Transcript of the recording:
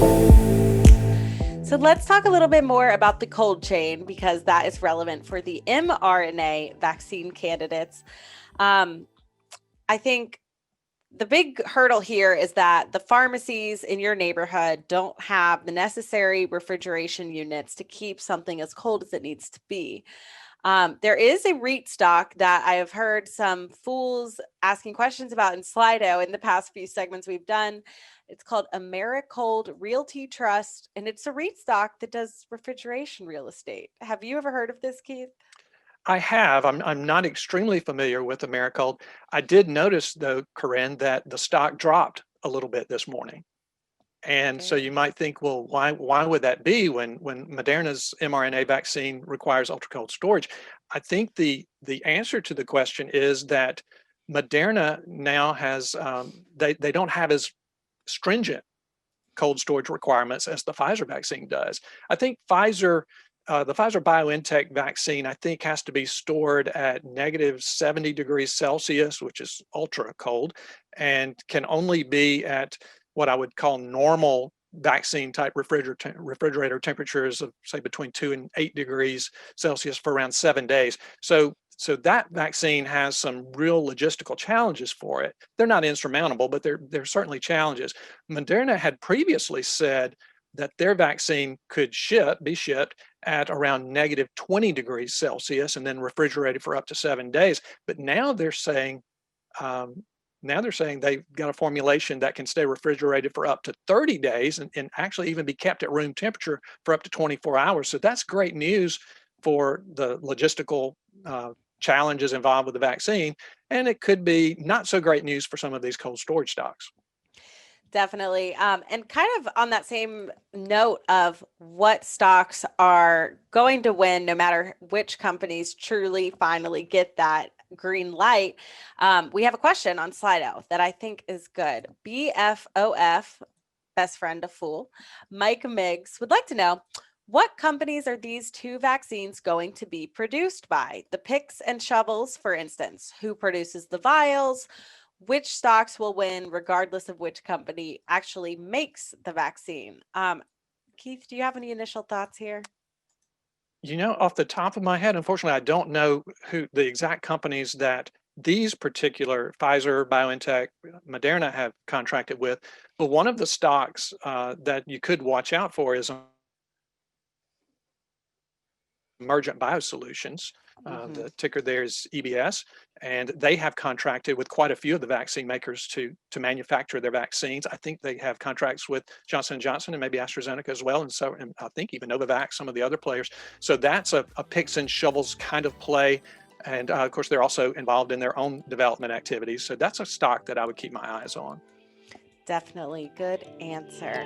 So let's talk a little bit more about the cold chain because that is relevant for the mRNA vaccine candidates. Um, I think the big hurdle here is that the pharmacies in your neighborhood don't have the necessary refrigeration units to keep something as cold as it needs to be. There is a REIT stock that I have heard some fools asking questions about in Slido in the past few segments we've done. It's called Americold Realty Trust, and it's a REIT stock that does refrigeration real estate. Have you ever heard of this, Keith? I have. I'm not extremely familiar with Americold. I did notice, though, Corinne, that the stock dropped a little bit this morning. And so you Okay. might think, well, why would that be when Moderna's mRNA vaccine requires ultra cold storage? I think the answer to the question is that Moderna now has they don't have as stringent cold storage requirements as the Pfizer vaccine does. I think the Pfizer BioNTech vaccine, I think, has to be stored at negative 70 degrees Celsius, which is ultra cold, and can only be at what I would call normal vaccine type refrigerator temperatures of, say, between 2 and 8 degrees Celsius for around 7 days. So that vaccine has some real logistical challenges for it. They're not insurmountable, but they're certainly challenges. Moderna had previously said that their vaccine could be shipped at around negative 20 degrees Celsius and then refrigerated for up to 7 days. But um, now they're saying they've got a formulation that can stay refrigerated for up to 30 days and actually even be kept at room temperature for up to 24 hours. So that's great news for the logistical challenges involved with the vaccine. And it could be not so great news for some of these cold storage stocks. Definitely. And kind of on that same note of what stocks are going to win, no matter which companies truly finally get that green light, we have a question on Slido that I think is good. BFOF, best friend of Fool, Mike Miggs would like to know what companies are these two vaccines going to be produced by? The picks and shovels, for instance, who produces the vials? Which stocks will win regardless of which company actually makes the vaccine? Keith, do you have any initial thoughts here? Off the top of my head, unfortunately, I don't know who the exact companies that these particular Pfizer, BioNTech, Moderna have contracted with. But one of the stocks that you could watch out for is Emergent Biosolutions. Hmm. The ticker there is EBS, and they have contracted with quite a few of the vaccine makers to manufacture their vaccines. I think they have contracts with Johnson & Johnson and maybe AstraZeneca as well, and I think even Novavax, some of the other players. So that's a picks and shovels kind of play. And of course, they're also involved in their own development activities. So that's a stock that I would keep my eyes on. Definitely good answer.